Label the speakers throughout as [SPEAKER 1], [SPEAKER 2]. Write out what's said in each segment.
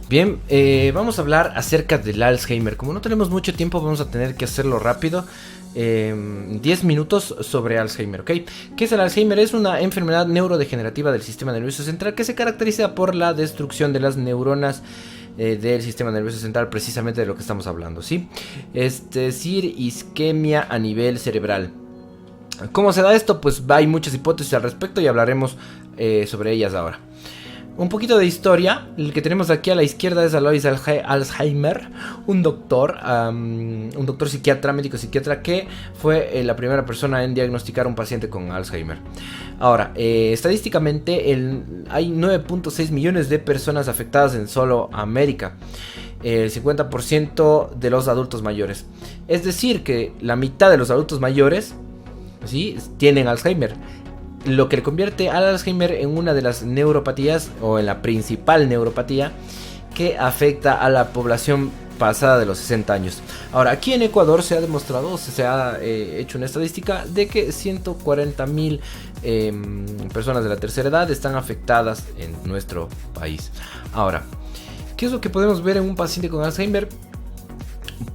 [SPEAKER 1] Bien, vamos a hablar acerca del Alzheimer. Como no tenemos mucho tiempo, vamos a tener que hacerlo rápido. 10 minutos sobre Alzheimer, ¿ok? ¿Qué es el Alzheimer? Es una enfermedad neurodegenerativa del sistema nervioso central que se caracteriza por la destrucción de las neuronas del sistema nervioso central, precisamente de lo que estamos hablando, ¿sí? Es decir, isquemia a nivel cerebral. ¿Cómo se da esto? Pues hay muchas hipótesis al respecto y hablaremos sobre ellas ahora. Un poquito de historia. El que tenemos aquí a la izquierda es Alois Alzheimer, un doctor psiquiatra, médico psiquiatra, que fue la primera persona en diagnosticar a un paciente con Alzheimer. Ahora, estadísticamente hay 9.6 millones de personas afectadas en solo América. El 50% de los adultos mayores. Es decir, que la mitad de los adultos mayores, ¿sí?, tienen Alzheimer. Lo que le convierte al Alzheimer en una de las neuropatías, o en la principal neuropatía que afecta a la población pasada de los 60 años. Ahora, aquí en Ecuador se ha demostrado, se ha hecho una estadística de que 140,000 personas de la tercera edad están afectadas en nuestro país. Ahora, ¿qué es lo que podemos ver en un paciente con Alzheimer?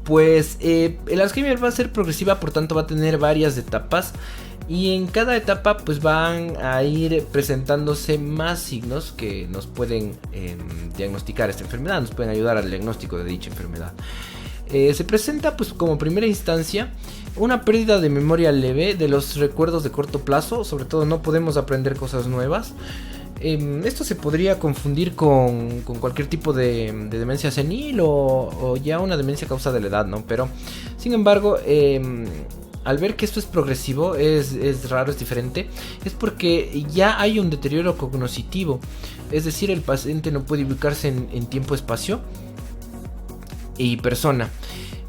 [SPEAKER 1] Pues el Alzheimer va a ser progresiva, por tanto va a tener varias etapas. Y en cada etapa pues van a ir presentándose más signos que nos pueden diagnosticar esta enfermedad, nos pueden ayudar al diagnóstico de dicha enfermedad. Se presenta pues como primera instancia una pérdida de memoria leve de los recuerdos de corto plazo, sobre todo no podemos aprender cosas nuevas. Esto se podría confundir con cualquier tipo de demencia senil o ya una demencia a causa de la edad, ¿no? Pero sin embargo, al ver que esto es progresivo, es raro, es diferente, es porque ya hay un deterioro cognitivo. Es decir, el paciente no puede ubicarse en tiempo, espacio y persona.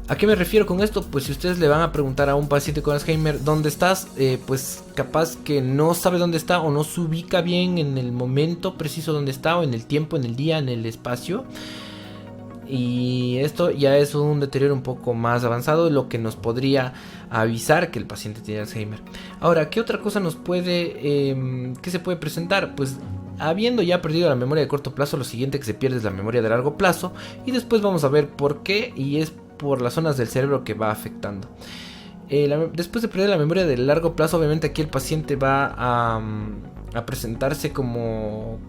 [SPEAKER 1] ¿A qué me refiero con esto? Pues si ustedes le van a preguntar a un paciente con Alzheimer ¿dónde estás? Pues capaz que no sabe dónde está o no se ubica bien en el momento preciso donde está, o en el tiempo, en el día, en el espacio. Y esto ya es un deterioro un poco más avanzado, lo que nos podría avisar que el paciente tiene Alzheimer. Ahora, ¿qué otra cosa nos puede, qué se puede presentar? Pues habiendo ya perdido la memoria de corto plazo, lo siguiente que se pierde es la memoria de largo plazo. Y después vamos a ver por qué, y es por las zonas del cerebro que va afectando. Después de perder la memoria de largo plazo, obviamente aquí el paciente va a presentarse como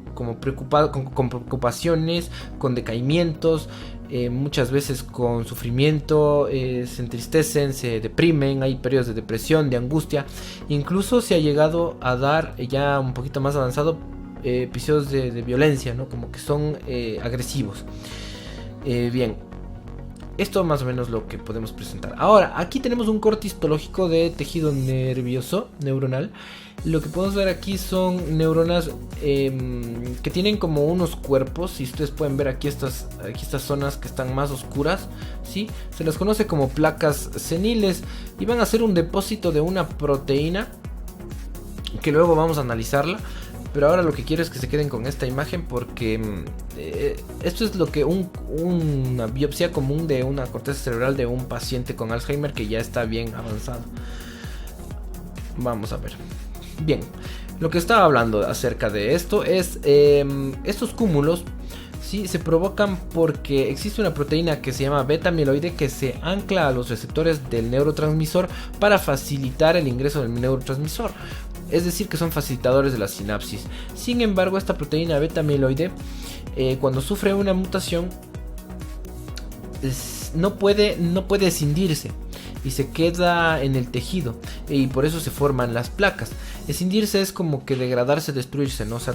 [SPEAKER 1] preocupado, con preocupaciones, con decaimientos, muchas veces con sufrimiento, se entristecen, se deprimen, hay periodos de depresión, de angustia. Incluso se ha llegado a dar, ya un poquito más avanzado, episodios de violencia, ¿no? Como que son agresivos. Bien, esto más o menos lo que podemos presentar. Ahora, aquí tenemos un corte histológico de tejido nervioso, neuronal. Lo que podemos ver aquí son neuronas que tienen como unos cuerpos. Si ustedes pueden ver aquí estas zonas que están más oscuras, ¿sí? Se las conoce como placas seniles y van a ser un depósito de una proteína que luego vamos a analizarla. Pero ahora lo que quiero es que se queden con esta imagen, porque esto es lo que una biopsia común de una corteza cerebral de un paciente con Alzheimer que ya está bien avanzado. Vamos a ver. Bien, lo que estaba hablando acerca de esto es estos cúmulos, ¿sí?, se provocan porque existe una proteína que se llama beta amiloide que se ancla a los receptores del neurotransmisor para facilitar el ingreso del neurotransmisor. Es decir, que son facilitadores de la sinapsis. Sin embargo, esta proteína beta amiloide, cuando sufre una mutación, no puede escindirse y se queda en el tejido, y por eso se forman las placas. Escindirse es como que degradarse, destruirse, ¿no? O sea,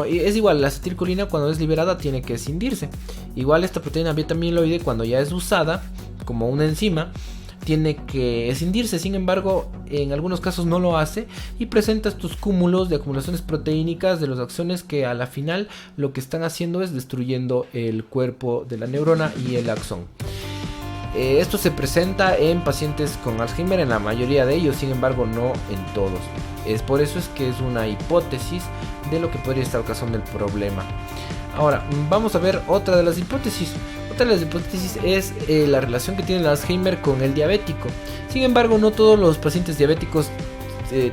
[SPEAKER 1] es igual, la acetilcolina cuando es liberada tiene que escindirse. Igual esta proteína beta amiloide, cuando ya es usada como una enzima, tiene que escindirse. Sin embargo, en algunos casos no lo hace y presenta estos cúmulos de acumulaciones proteínicas de los axones que a la final lo que están haciendo es destruyendo el cuerpo de la neurona y el axón. Esto se presenta en pacientes con Alzheimer, en la mayoría de ellos, sin embargo no en todos. Es por eso es que es una hipótesis de lo que podría estar causando el problema. Ahora, vamos a ver otra de las hipótesis. Otra de las hipótesis es la relación que tiene el Alzheimer con el diabético. Sin embargo, no todos los pacientes diabéticos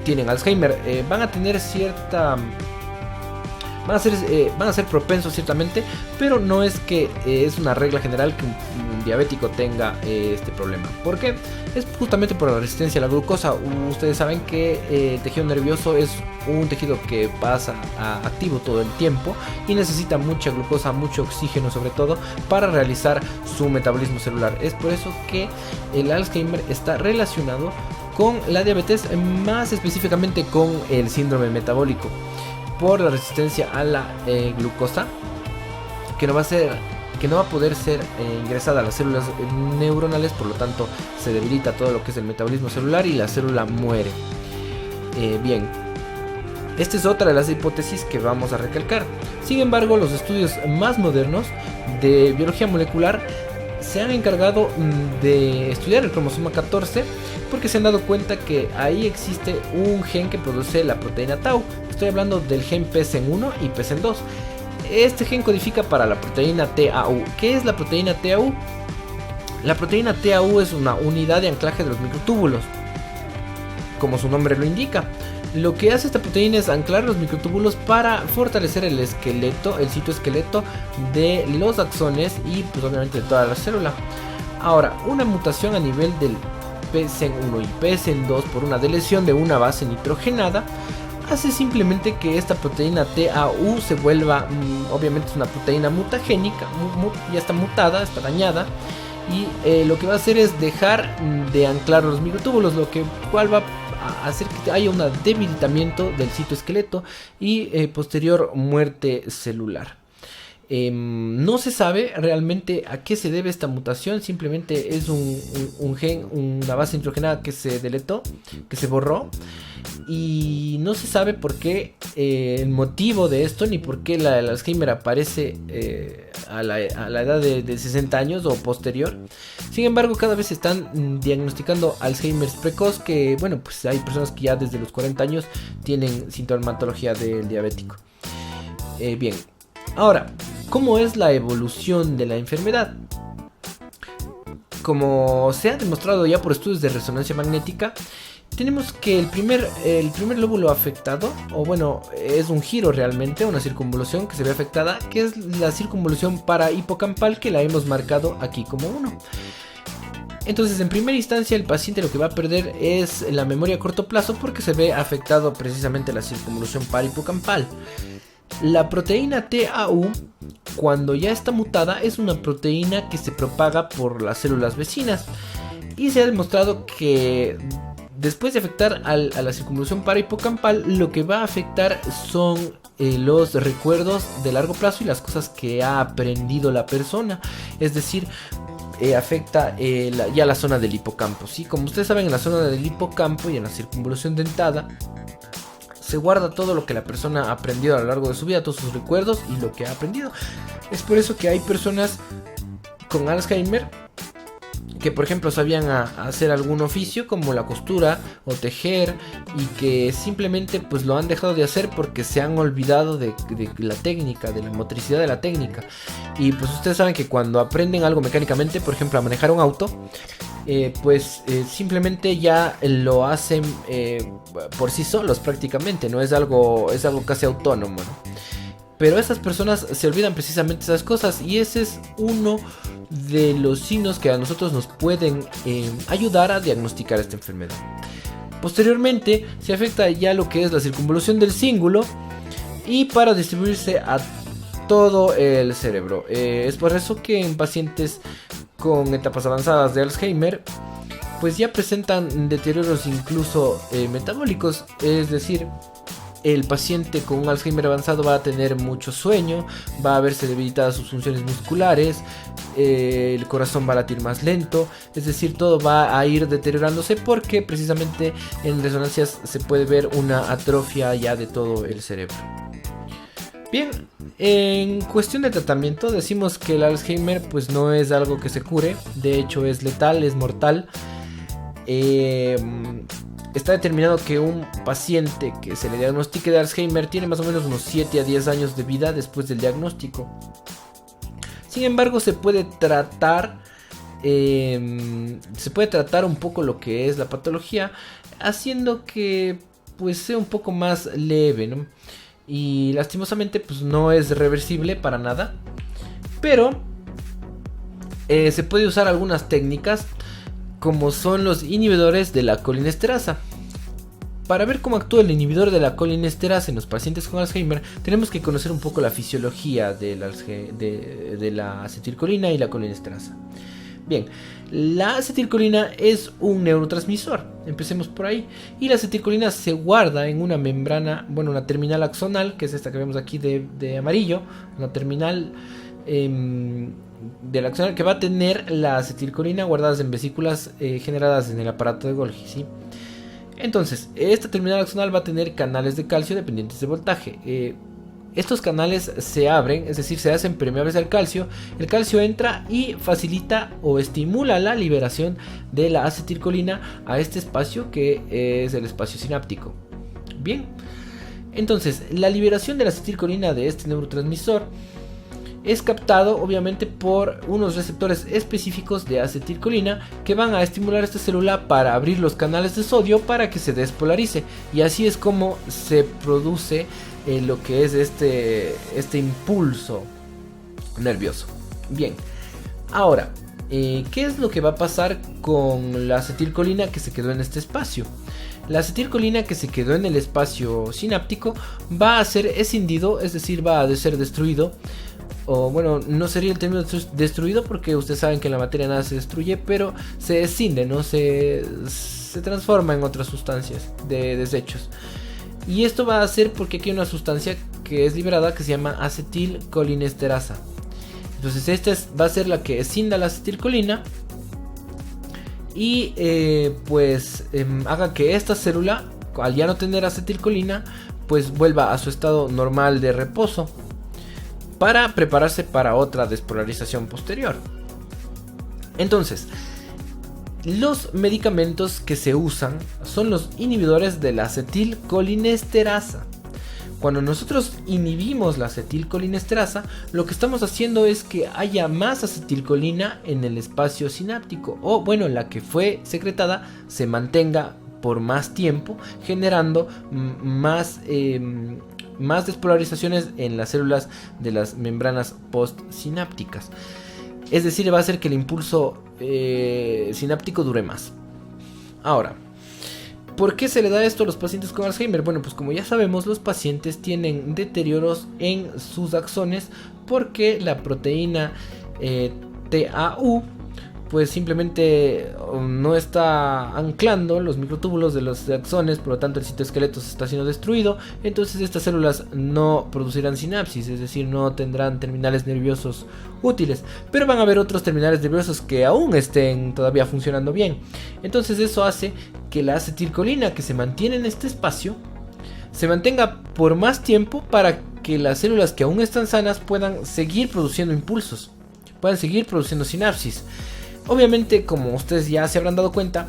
[SPEAKER 1] tienen Alzheimer. Van a tener cierta van a ser propensos ciertamente, pero no es que es una regla general que un diabético tenga este problema. ¿Por qué? Es justamente por la resistencia a la glucosa. Ustedes saben que el tejido nervioso es un tejido que pasa activo todo el tiempo y necesita mucha glucosa, mucho oxígeno sobre todo, para realizar su metabolismo celular. Es por eso que el Alzheimer está relacionado con la diabetes, más específicamente con el síndrome metabólico, por la resistencia a la glucosa, que no va a poder ser ingresada a las células neuronales. Por lo tanto se debilita todo lo que es el metabolismo celular y la célula muere. Bien, esta es otra de las hipótesis que vamos a recalcar. Sin embargo, los estudios más modernos de biología molecular se han encargado de estudiar el cromosoma 14, porque se han dado cuenta que ahí existe un gen que produce la proteína tau. Estoy hablando del gen PSEN1 y PSEN2. Este gen codifica para la proteína TAU. ¿Qué es la proteína TAU? La proteína TAU es una unidad de anclaje de los microtúbulos, como su nombre lo indica. Lo que hace esta proteína es anclar los microtúbulos para fortalecer el esqueleto, el citoesqueleto de los axones y pues obviamente de toda la célula. Ahora, una mutación a nivel del PSEN1 y PSEN2 por una deleción de una base nitrogenada hace simplemente que esta proteína TAU se vuelva, obviamente es una proteína mutagénica, ya está mutada, está dañada, y lo que va a hacer es dejar de anclar los microtúbulos, lo que cual va a hacer que haya un debilitamiento del citoesqueleto y posterior muerte celular. No se sabe realmente a qué se debe esta mutación, simplemente es un gen, una base nitrogenada que se deletó, que se borró, y no se sabe por qué el motivo de esto, ni por qué el Alzheimer aparece a la edad de 60 años o posterior. Sin embargo, cada vez se están diagnosticando Alzheimer precoz, que bueno, pues hay personas que ya desde los 40 años tienen sintomatología del diabético. Bien, ahora, ¿cómo es la evolución de la enfermedad? Como se ha demostrado ya por estudios de resonancia magnética, tenemos que el primer lóbulo afectado, o bueno, es un giro realmente, una circunvolución que se ve afectada, que es la circunvolución parahipocampal, que la hemos marcado aquí como 1. Entonces, en primera instancia, el paciente lo que va a perder es la memoria a corto plazo, porque se ve afectado precisamente la circunvolución parahipocampal. La proteína TAU, cuando ya está mutada, es una proteína que se propaga por las células vecinas, y se ha demostrado que después de afectar a la circunvolución parahipocampal, lo que va a afectar son los recuerdos de largo plazo y las cosas que ha aprendido la persona. Es decir, afecta ya la zona del hipocampo, ¿sí? Como ustedes saben, en la zona del hipocampo y en la circunvolución dentada se guarda todo lo que la persona ha aprendido a lo largo de su vida, todos sus recuerdos y lo que ha aprendido. Es por eso que hay personas con Alzheimer que, por ejemplo, sabían hacer algún oficio como la costura o tejer, y que simplemente pues lo han dejado de hacer porque se han olvidado de la técnica, de la motricidad de la técnica. Y pues ustedes saben que cuando aprenden algo mecánicamente, por ejemplo a manejar un auto, simplemente ya lo hacen por sí solos prácticamente, ¿no? Es algo casi autónomo, ¿no? Pero esas personas se olvidan precisamente esas cosas, y ese es uno de los signos que a nosotros nos pueden ayudar a diagnosticar esta enfermedad. Posteriormente se afecta ya lo que es la circunvolución del cíngulo, y para distribuirse a todo el cerebro. Es por eso que en pacientes con etapas avanzadas de Alzheimer pues ya presentan deterioros incluso metabólicos. Es decir, el paciente con un Alzheimer avanzado va a tener mucho sueño, va a verse debilitadas sus funciones musculares, el corazón va a latir más lento, es decir, todo va a ir deteriorándose, porque precisamente en resonancias se puede ver una atrofia ya de todo el cerebro. Bien, en cuestión de tratamiento decimos que el Alzheimer pues no es algo que se cure, de hecho es letal, es mortal. Está determinado que un paciente que se le diagnostique de Alzheimer tiene más o menos unos 7 a 10 años de vida después del diagnóstico. Sin embargo, se puede tratar un poco lo que es la patología, haciendo que pues sea un poco más leve, ¿no? y lastimosamente pues no es reversible para nada, pero se puede usar algunas técnicas como son los inhibidores de la colinesterasa. Para ver cómo actúa el inhibidor de la colinesterasa en los pacientes con Alzheimer, tenemos que conocer un poco la fisiología de la acetilcolina y la colinesterasa. Bien, la acetilcolina es un neurotransmisor, empecemos por ahí, y la acetilcolina se guarda en una membrana, bueno, una terminal axonal, que es esta que vemos aquí de amarillo, una terminal del axonal que va a tener la acetilcolina guardadas en vesículas generadas en el aparato de Golgi, ¿sí? Entonces, esta terminal axonal va a tener canales de calcio dependientes de voltaje. Estos canales se abren, es decir, se hacen permeables al calcio. El calcio entra y facilita o estimula la liberación de la acetilcolina a este espacio que es el espacio sináptico. Bien, entonces la liberación de la acetilcolina de este neurotransmisor es captado obviamente por unos receptores específicos de acetilcolina que van a estimular esta célula para abrir los canales de sodio para que se despolarice, y así es como se produce lo que es este impulso nervioso. Bien, ahora, ¿qué es lo que va a pasar con la acetilcolina que se quedó en este espacio? La acetilcolina que se quedó en el espacio sináptico va a ser escindido, es decir, va a ser destruido. O bueno, no sería el término destruido porque ustedes saben que en la materia nada se destruye, pero se escinde, ¿no? Se transforma en otras sustancias de desechos. Y esto va a ser porque aquí hay una sustancia que es liberada que se llama acetilcolinesterasa. Entonces esta va a ser la que escinda la acetilcolina y haga que esta célula, al ya no tener acetilcolina, pues vuelva a su estado normal de reposo, para prepararse para otra despolarización posterior. Entonces, los medicamentos que se usan son los inhibidores de la acetilcolinesterasa. Cuando nosotros inhibimos la acetilcolinesterasa, lo que estamos haciendo es que haya más acetilcolina en el espacio sináptico, o bueno, la que fue secretada se mantenga por más tiempo, generando más despolarizaciones en las células de las membranas postsinápticas. Es decir, va a hacer que el impulso sináptico dure más. Ahora, ¿por qué se le da esto a los pacientes con Alzheimer? Bueno, pues como ya sabemos, los pacientes tienen deterioros en sus axones porque la proteína TAU pues simplemente no está anclando los microtúbulos de los axones, por lo tanto el citoesqueleto se está siendo destruido. Entonces estas células no producirán sinapsis, es decir, no tendrán terminales nerviosos útiles, pero van a haber otros terminales nerviosos que aún estén todavía funcionando bien. Entonces eso hace que la acetilcolina que se mantiene en este espacio se mantenga por más tiempo para que las células que aún están sanas puedan seguir produciendo impulsos, puedan seguir produciendo sinapsis. Obviamente, como ustedes ya se habrán dado cuenta,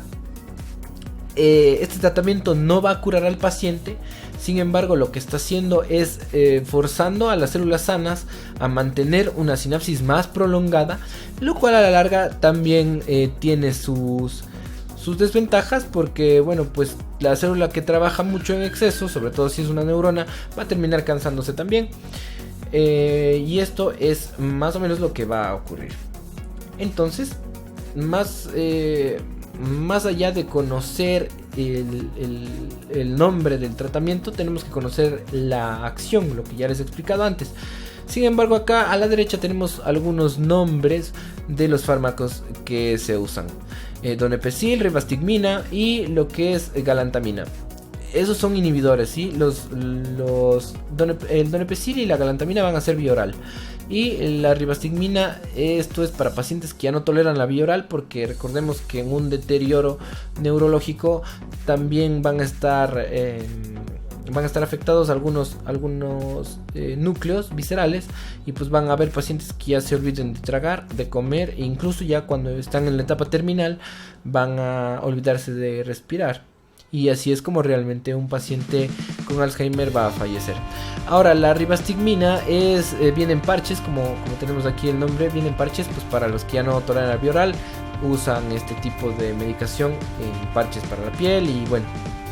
[SPEAKER 1] este tratamiento no va a curar al paciente. Sin embargo, lo que está haciendo es forzando a las células sanas a mantener una sinapsis más prolongada, lo cual a la larga también tiene sus desventajas, porque bueno, pues la célula que trabaja mucho en exceso, sobre todo si es una neurona, va a terminar cansándose también. Y esto es más o menos lo que va a ocurrir. Entonces, más allá de conocer el nombre del tratamiento, tenemos que conocer la acción, lo que ya les he explicado antes. Sin embargo, acá a la derecha tenemos algunos nombres de los fármacos que se usan: donepezil, ribastigmina y lo que es galantamina. Esos son inhibidores, ¿sí? El donepezil y la galantamina van a ser vía oral. Y la ribastigmina, esto es para pacientes que ya no toleran la vía oral, porque recordemos que en un deterioro neurológico también van a estar afectados algunos núcleos viscerales, y pues van a haber pacientes que ya se olviden de tragar, de comer, e incluso ya cuando están en la etapa terminal van a olvidarse de respirar. Y así es como realmente un paciente con Alzheimer va a fallecer. Ahora, la ribastigmina viene en parches, como tenemos aquí el nombre, viene en parches, pues para los que ya no toleran la vía oral, usan este tipo de medicación en parches para la piel, y bueno,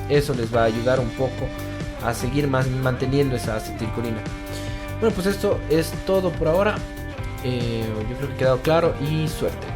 [SPEAKER 1] eso les va a ayudar un poco a seguir manteniendo esa acetilcolina. Bueno, pues esto es todo por ahora. Yo creo que ha quedado claro y suerte.